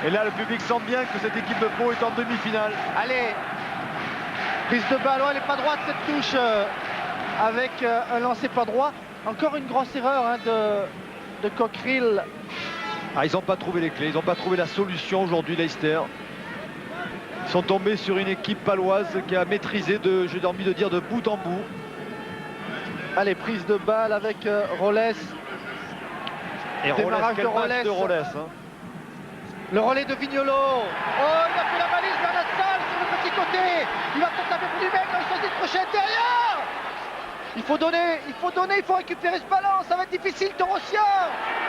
Et là, le public sent bien que cette équipe de Pau est en demi-finale. Allez, prise de balle, elle n'est pas droite cette touche avec un lancer pas droit. Encore une grosse erreur hein, de Cockerill. Ah, ils n'ont pas trouvé les clés, ils n'ont pas trouvé la solution aujourd'hui, Leicester. Ils sont tombés sur une équipe paloise qui a maîtrisé, j'ai envie de dire, de bout en bout. Allez, prise de balle avec Rolles. Et Démarrage quel match de Rolles hein. Le relais de Vignolo. Oh, il a fait la valise vers la salle sur le petit côté. Il va peut-être taper pour lui-même dans le sens des crochets derrière. Il faut donner, il faut récupérer ce ballon. Ça va être difficile, Torossia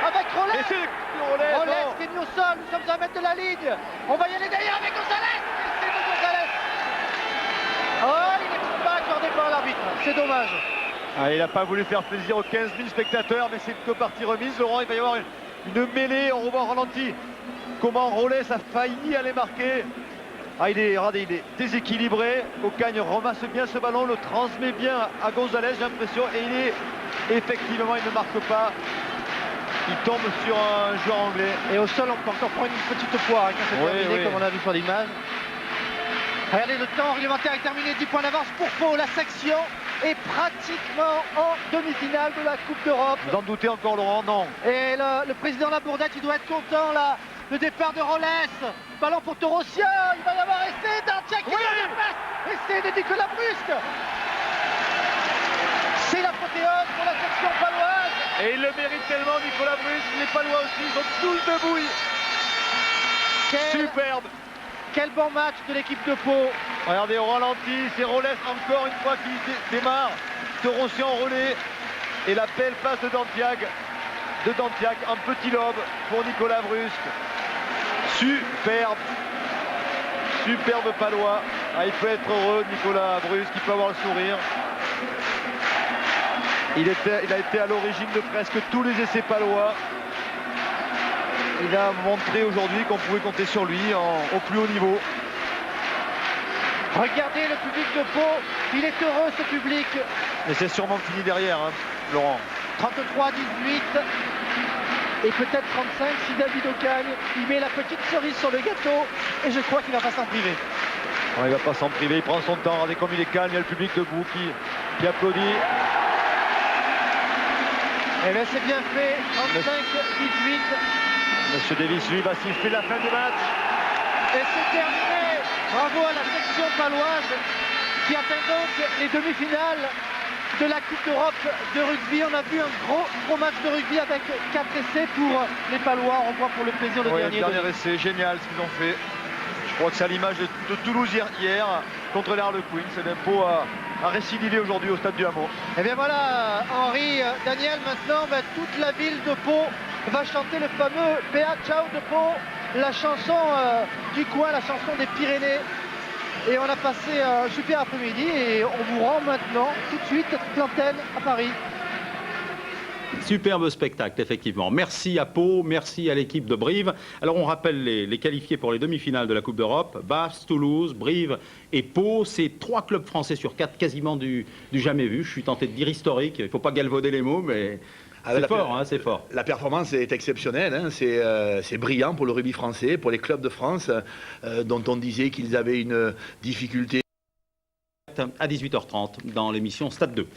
avec Rolles. Rolles qui est mis au sol. Nous sommes à 1 mètre de la ligne. On va y aller derrière avec Gonzalez. C'est de Gonzalez. Oh, il n'est pas accordé par l'arbitre. C'est dommage. Ah, il n'a pas voulu faire plaisir aux 15 000 spectateurs, mais c'est que partie remise. Laurent, il va y avoir une mêlée. On revoit ralenti. Comment Rolles a failli aller marquer. Ah, il est déséquilibré. Ocagne ramasse bien ce ballon, le transmet bien à Gonzalez, j'ai l'impression. Et effectivement, il ne marque pas. Il tombe sur un joueur anglais. Et au sol, on peut encore prendre une petite poire quand c'est terminé, comme on a vu sur l'image. Regardez, le temps réglementaire est terminé. 10 points d'avance pour Pau. La section est pratiquement en demi-finale de la Coupe d'Europe. Vous en doutez encore, Laurent? Non. Et le président Labourdette, il doit être content là. Le départ de Rolles. Ballon pour Torossia. Il va y avoir essai d'Artia qui essai de Nicolas Brusque. C'est l'apothéose pour la section paloise. Et il le mérite tellement, Nicolas Brusque. Les Palois aussi, ils sont tous debout. Superbe. Quel bon match de l'équipe de Pau. Regardez au ralenti, c'est Rolles encore une fois qui démarre. Torossia en relais. Et la belle passe de Dantiag. Un petit lobe pour Nicolas Brusque. Superbe Palois. Ah, il peut être heureux, Nicolas Brusque, il peut avoir le sourire. Il a été à l'origine de presque tous les essais palois. Il a montré aujourd'hui qu'on pouvait compter sur lui au plus haut niveau. Regardez le public de Pau, il est heureux ce public. Mais c'est sûrement fini derrière, hein, Laurent. 33-18 et peut-être 35 si David Ocagne il met la petite cerise sur le gâteau et je crois qu'il ne va pas s'en priver. Non, il ne va pas s'en priver, il prend son temps. Regardez comme il est calme, il y a le public debout qui applaudit. Et bien c'est bien fait, 35-18. Monsieur Davis, lui, va siffler la fin du match. Et c'est terminé. Bravo à la section paloise qui atteint donc les demi-finales de la Coupe d'Europe de rugby. On a vu un gros match de rugby avec 4 essais pour les Palois. On voit pour le plaisir le dernier. Le dernier essai, génial ce qu'ils ont fait. Je crois que c'est à l'image de Toulouse hier contre les Harlequins. C'est Pau à récidiver aujourd'hui au stade du Hameau. Et bien voilà, Henri, Daniel, maintenant toute la ville de Pau va chanter le fameux Béat Ciao de Pau, la chanson du coin, la chanson des Pyrénées. Et on a passé un super après-midi et on vous rend maintenant tout de suite l'antenne à Paris. Superbe spectacle, effectivement. Merci à Pau, merci à l'équipe de Brive. Alors, on rappelle les qualifiés pour les demi-finales de la Coupe d'Europe. Basse, Toulouse, Brive et Pau. C'est 3 clubs français sur 4, quasiment du jamais vu. Je suis tenté de dire historique. Il ne faut pas galvauder les mots, mais c'est fort, hein, c'est fort. La performance est exceptionnelle. Hein. C'est brillant pour le rugby français, pour les clubs de France, dont on disait qu'ils avaient une difficulté. À 18h30 dans l'émission Stade 2.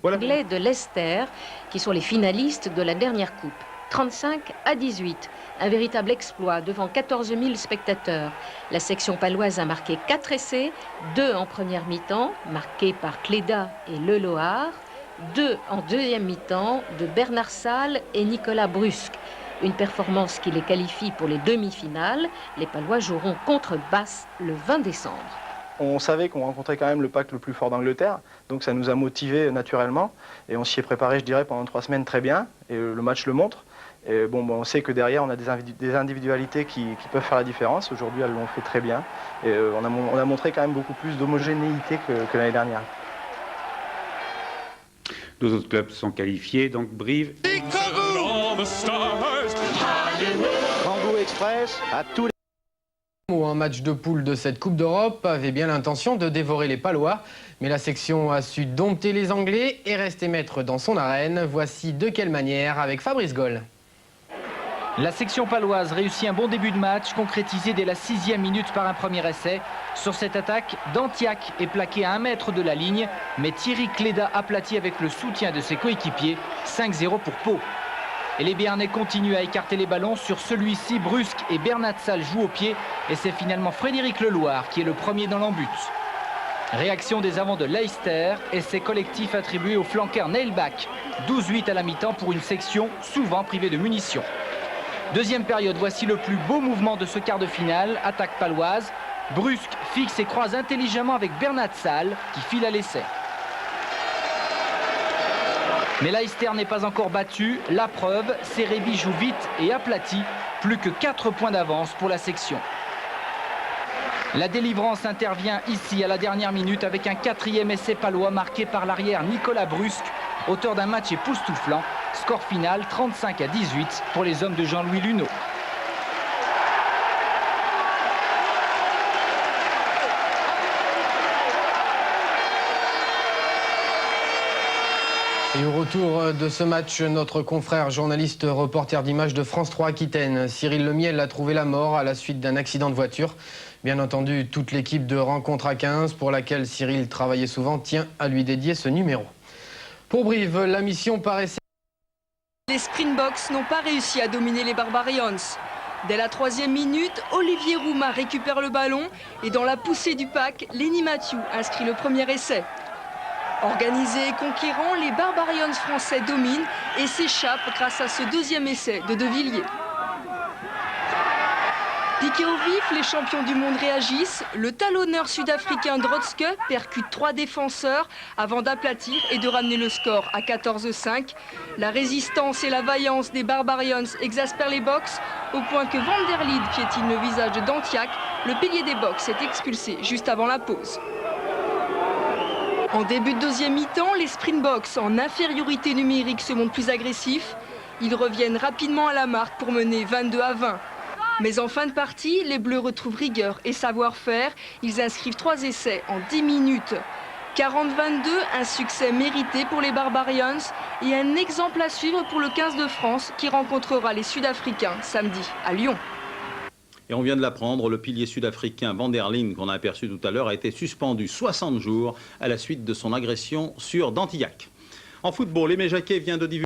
Voilà. Anglais de Leicester, qui sont les finalistes de la dernière coupe. 35-18. Un véritable exploit devant 14 000 spectateurs. La section paloise a marqué 4 essais, 2 en première mi-temps, marqués par Cléda et Leloir, 2 en deuxième mi-temps de Bernard Salle et Nicolas Brusque. Une performance qui les qualifie pour les demi-finales. Les Palois joueront contre Basse le 20 décembre. On savait qu'on rencontrait quand même le pack le plus fort d'Angleterre, donc ça nous a motivés naturellement. Et on s'y est préparé, je dirais, pendant 3 semaines très bien, et le match le montre. Et on sait que derrière, on a des individualités qui peuvent faire la différence. Aujourd'hui, elles l'ont fait très bien. Et on a montré quand même beaucoup plus d'homogénéité que l'année dernière. 2 autres clubs sont qualifiés, donc Brive. Kangoo Express à tous les... Un match de poule de cette Coupe d'Europe avait bien l'intention de dévorer les Palois, mais la section a su dompter les Anglais et rester maître dans son arène. Voici de quelle manière avec Fabrice Goll. La section paloise réussit un bon début de match, concrétisé dès la 6e minute par un premier essai. Sur cette attaque, Dantiac est plaqué à 1 mètre de la ligne, mais Thierry Cléda aplatit avec le soutien de ses coéquipiers. 5-0 pour Pau. Et les Béarnais continuent à écarter les ballons. Sur celui-ci, Brusque et Bernat-Salles jouent au pied. Et c'est finalement Frédéric Leloir qui est le premier dans l'embut. Réaction des avants de Leicester, essai collectif attribué au flanqueur Neilbach. 12-8 à la mi-temps pour une section souvent privée de munitions. Deuxième période, voici le plus beau mouvement de ce quart de finale. Attaque paloise. Brusque fixe et croise intelligemment avec Bernat-Salles qui file à l'essai. Mais Leicester n'est pas encore battu. La preuve, Serebi joue vite et aplati. Plus que 4 points d'avance pour la section. La délivrance intervient ici à la dernière minute avec un 4e essai palois marqué par l'arrière Nicolas Brusque, auteur d'un match époustouflant. Score final 35-18 pour les hommes de Jean-Louis Luneau. Et au retour de ce match, notre confrère journaliste reporter d'images de France 3 Aquitaine, Cyril Lemiel, a trouvé la mort à la suite d'un accident de voiture. Bien entendu, toute l'équipe de Rencontre à 15, pour laquelle Cyril travaillait souvent, tient à lui dédier ce numéro. Pour Brive, la mission paraissait... Les Springboks n'ont pas réussi à dominer les Barbarians. Dès la 3e minute, Olivier Roumain récupère le ballon et dans la poussée du pack, Lenny Mathieu inscrit le premier essai. Organisés et conquérants, les Barbarians français dominent et s'échappent grâce à ce 2e essai de De Villiers. Piqués au vif, les champions du monde réagissent. Le talonneur sud-africain Drotske percute 3 défenseurs avant d'aplatir et de ramener le score à 14-5. La résistance et la vaillance des Barbarians exaspèrent les Boks au point que Van der Lied piétine le visage de Dantiac. Le pilier des Boks est expulsé juste avant la pause. En début de 2e mi-temps, les Springboks en infériorité numérique se montrent plus agressifs. Ils reviennent rapidement à la marque pour mener 22-20. Mais en fin de partie, les Bleus retrouvent rigueur et savoir-faire. Ils inscrivent 3 essais en 10 minutes. 40-22, un succès mérité pour les Barbarians et un exemple à suivre pour le 15 de France qui rencontrera les Sud-Africains samedi à Lyon. Et on vient de l'apprendre, le pilier sud-africain Van der Lind, qu'on a aperçu tout à l'heure, a été suspendu 60 jours à la suite de son agression sur Dantiac. En football, Aimé Jacquet vient de divulguer